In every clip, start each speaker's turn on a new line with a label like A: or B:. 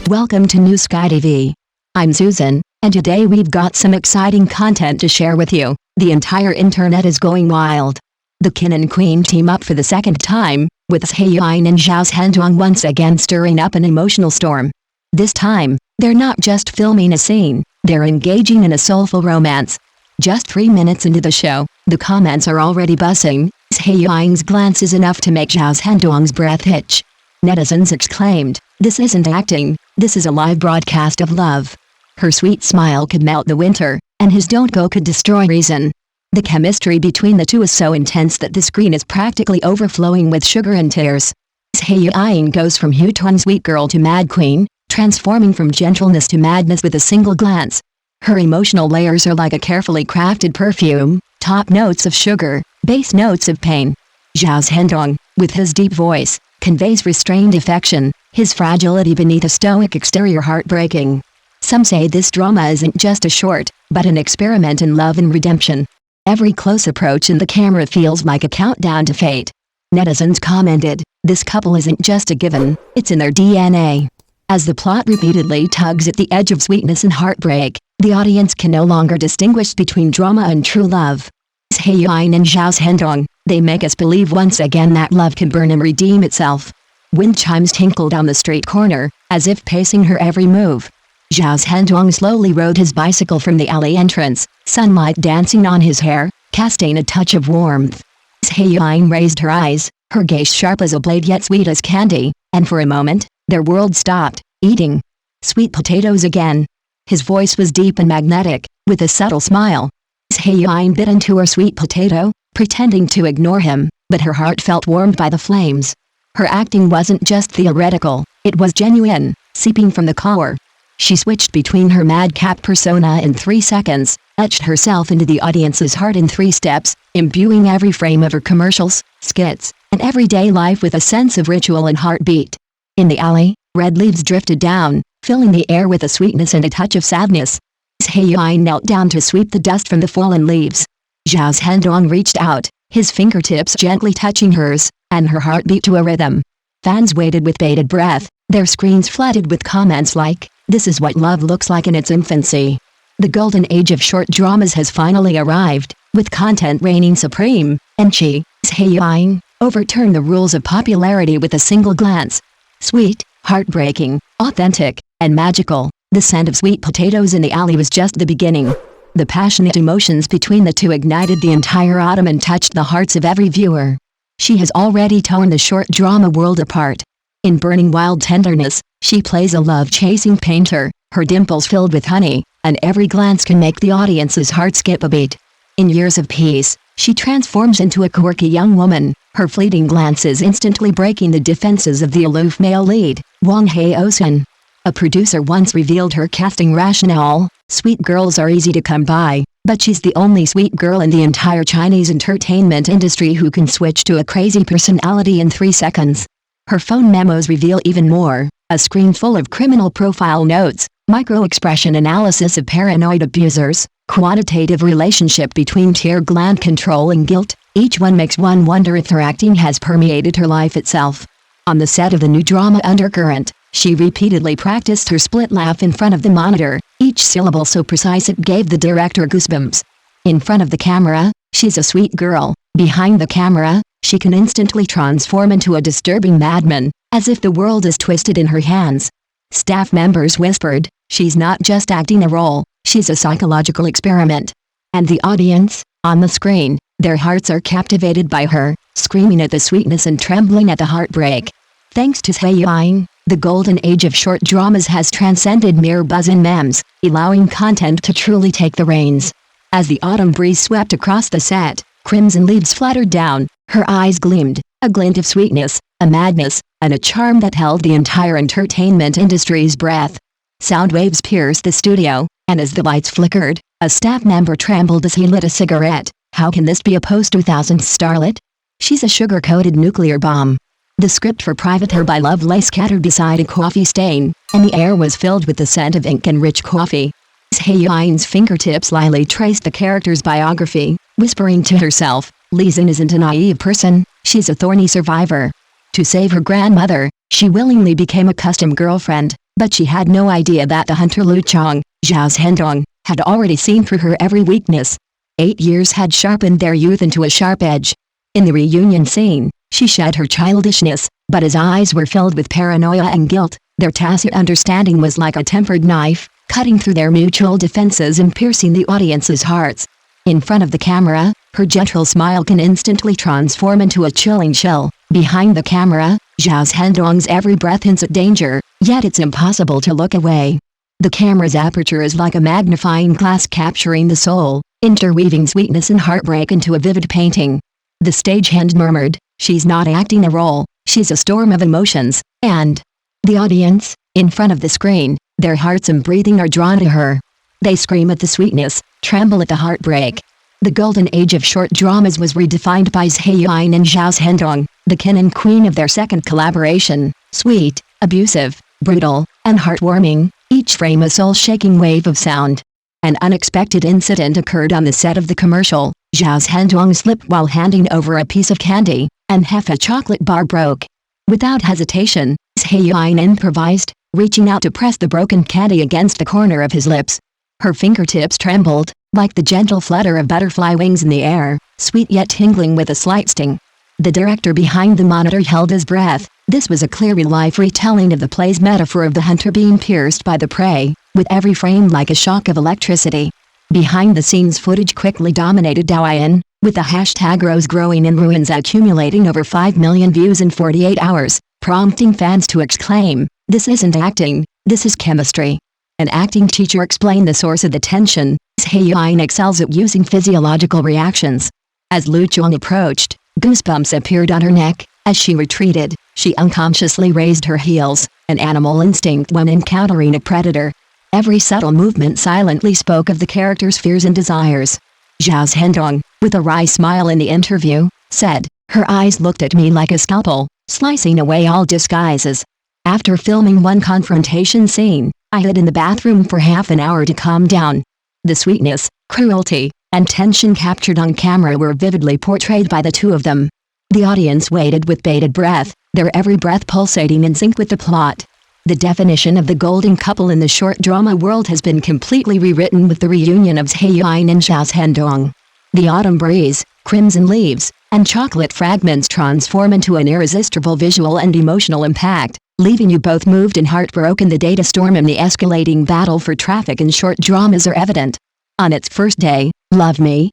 A: Welcome to New Sky TV. I'm Susan, and today we've got some exciting content to share with you. The entire internet is going wild. The King and Queen team up for the second time, with Zhai Yiying and Zhao Zhendong once again stirring up an emotional storm. This time, they're not just filming a scene, they're engaging in a soulful romance. Just 3 minutes into the show, the comments are already buzzing. Zhai Yiying's glance is enough to make Zhao Zhendong's breath hitch. Netizens exclaimed, "This isn't acting, this is a live broadcast of love." Her sweet smile could melt the winter, and his "don't go" could destroy reason. The chemistry between the two is so intense that the screen is practically overflowing with sugar and tears. Zhai Yiying goes from Hutuan sweet girl to mad queen, transforming from gentleness to madness with a single glance. Her emotional layers are like a carefully crafted perfume, top notes of sugar, base notes of pain. Zhao Zhendong, with his deep voice, conveys restrained affection, his fragility beneath a stoic exterior heartbreaking. Some say this drama isn't just a short, but an experiment in love and redemption. Every close approach in the camera feels like a countdown to fate. Netizens commented, "This couple isn't just a given, it's in their DNA." As the plot repeatedly tugs at the edge of sweetness and heartbreak, the audience can no longer distinguish between drama and true love. Zhai Yiying and Zhao Zhendong, they make us believe once again that love can burn and redeem itself. Wind chimes tinkle down the street corner, as if pacing her every move. Zhao Zhendong slowly rode his bicycle from the alley entrance, sunlight dancing on his hair, casting a touch of warmth. Zhai Yiying raised her eyes, her gaze sharp as a blade yet sweet as candy, and for a moment, their world stopped, eating sweet potatoes again. His voice was deep and magnetic, with a subtle smile. Zhai Yiying bit into her sweet potato, pretending to ignore him, but her heart felt warmed by the flames. Her acting wasn't just theoretical, it was genuine, seeping from the core. She switched between her madcap persona in 3 seconds, etched herself into the audience's heart in 3 steps, imbuing every frame of her commercials, skits, and everyday life with a sense of ritual and heartbeat. In the alley, red leaves drifted down, filling the air with a sweetness and a touch of sadness. Zhai Yiying knelt down to sweep the dust from the fallen leaves. Zhao Zhendong reached out, his fingertips gently touching hers, and her heart beat to a rhythm. Fans waited with bated breath, their screens flooded with comments like, "This is what love looks like in its infancy." The golden age of short dramas has finally arrived, with content reigning supreme, and Zhai Yiying, overturned the rules of popularity with a single glance. Sweet, heartbreaking, authentic, and magical, the scent of sweet potatoes in the alley was just the beginning. The passionate emotions between the two ignited the entire autumn and touched the hearts of every viewer. She has already torn the short drama world apart. In burning wild tenderness, she plays a love-chasing painter, her dimples filled with honey, and every glance can make the audience's heart skip a beat. In Years of Peace, she transforms into a quirky young woman, her fleeting glances instantly breaking the defenses of the aloof male lead, Wang Haosun. A producer once revealed her casting rationale: "Sweet girls are easy to come by, but she's the only sweet girl in the entire Chinese entertainment industry who can switch to a crazy personality in 3 seconds." Her phone memos reveal even more: a screen full of criminal profile notes, micro-expression analysis of paranoid abusers, quantitative relationship between tear gland control and guilt. Each one makes one wonder if her acting has permeated her life itself. On the set of the new drama Undercurrent, she repeatedly practiced her split laugh in front of the monitor, each syllable so precise it gave the director goosebumps. In front of the camera, she's a sweet girl. Behind the camera, she can instantly transform into a disturbing madman, as if the world is twisted in her hands. Staff members whispered, "She's not just acting a role, she's a psychological experiment." And the audience, on the screen, their hearts are captivated by her, screaming at the sweetness and trembling at the heartbreak. Thanks to Zhai Yiying, the golden age of short dramas has transcended mere buzz and memes, allowing content to truly take the reins. As the autumn breeze swept across the set, crimson leaves fluttered down, her eyes gleamed, a glint of sweetness, a madness, and a charm that held the entire entertainment industry's breath. Sound waves pierced the studio, and as the lights flickered, a staff member trembled as he lit a cigarette. How can this be a post-2000s starlet? She's a sugar-coated nuclear bomb. The script for Private Her by Love lay scattered beside a coffee stain, and the air was filled with the scent of ink and rich coffee. Zhai Yiying's fingertips slyly traced the character's biography, whispering to herself, "Lizin isn't a naive person, she's a thorny survivor." To save her grandmother, she willingly became a custom girlfriend, But she had no idea that the hunter Lu Chong, Zhao's Zhendong, had already seen through her every weakness. 8 years had sharpened their youth into a sharp edge. In the reunion scene, she shed her childishness, but his eyes were filled with paranoia and guilt. Their tacit understanding was like a tempered knife, cutting through their mutual defenses and piercing the audience's hearts. In front of the camera, her gentle smile can instantly transform into a chilling chill. Behind the camera, Zhao's Zhendong's every breath hints at danger, yet it's impossible to look away. The camera's aperture is like a magnifying glass capturing the soul, interweaving sweetness and heartbreak into a vivid painting. The stagehand murmured, "She's not acting a role, she's a storm of emotions," and the audience, in front of the screen, their hearts and breathing are drawn to her. They scream at the sweetness, tremble at the heartbreak. The golden age of short dramas was redefined by Yiying and Zhao Zhendong, the king and queen of their second collaboration. Sweet, abusive, brutal, and heartwarming, each frame a soul-shaking wave of sound. An unexpected incident occurred on the set of the commercial. Zhao Zhendong slipped while handing over a piece of candy, and half a chocolate bar broke. Without hesitation, Yiying improvised, reaching out to press the broken candy against the corner of his lips. Her fingertips trembled, like the gentle flutter of butterfly wings in the air, sweet yet tingling with a slight sting. The director behind the monitor held his breath. This was a clear real-life retelling of the play's metaphor of the hunter being pierced by the prey, with every frame like a shock of electricity. Behind-the-scenes footage quickly dominated Douyin, with the hashtag Rose Growing in Ruins accumulating over 5 million views in 48 hours, prompting fans to exclaim, "This isn't acting, this is chemistry." An acting teacher explained the source of the tension. Yiying excels at using physiological reactions. As Lu Chong approached, goosebumps appeared on her neck. As she retreated, she unconsciously raised her heels, an animal instinct when encountering a predator. Every subtle movement silently spoke of the character's fears and desires. Zhao Zhendong, with a wry smile in the interview, said, "Her eyes looked at me like a scalpel, slicing away all disguises." After filming one confrontation scene, I hid in the bathroom for half an hour to calm down. The sweetness, cruelty, and tension captured on camera were vividly portrayed by the two of them. The audience waited with bated breath, their every breath pulsating in sync with the plot. The definition of the golden couple in the short drama world has been completely rewritten with the reunion of Yiying and Zhao Zhendong. The autumn breeze, crimson leaves, and chocolate fragments transform into an irresistible visual and emotional impact, leaving you both moved and heartbroken. The data storm and the escalating battle for traffic in short dramas are evident. On its first day, Love Me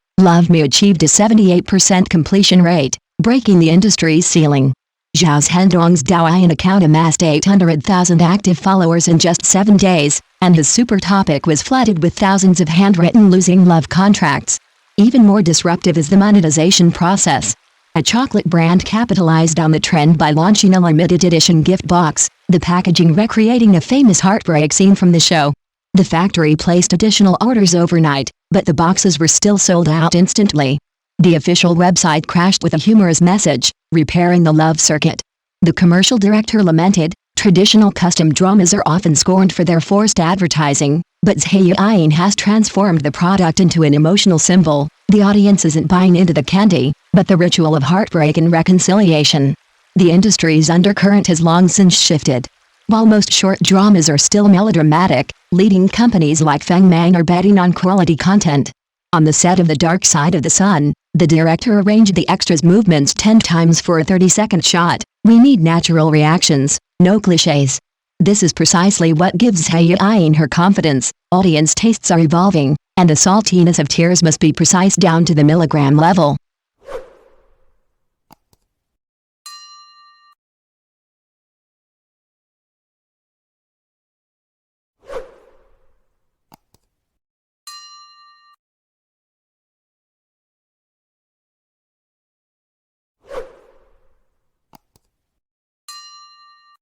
A: achieved a 78% completion rate, breaking the industry's ceiling. Zhao Zhendong's Douyin account amassed 800,000 active followers in just 7 days, and his super topic was flooded with thousands of handwritten losing love contracts. Even more disruptive is the monetization process. A chocolate brand capitalized on the trend by launching a limited edition gift box, the packaging recreating a famous heartbreak scene from the show. The factory placed additional orders overnight, but the boxes were still sold out instantly. The official website crashed with a humorous message, repairing the love circuit. The commercial director lamented, "Traditional custom dramas are often scorned for their forced advertising, but Yiying has transformed the product into an emotional symbol. The audience isn't buying into the candy, but the ritual of heartbreak and reconciliation." The industry's undercurrent has long since shifted. While most short dramas are still melodramatic, leading companies like Feng Mang are betting on quality content. On the set of The Dark Side of the Sun, the director arranged the extras' movements 10 times for a 30-second shot. "We need natural reactions, no cliches." This is precisely what gives Yiying her confidence. Audience tastes are evolving, and the saltiness of tears must be precise down to the milligram level.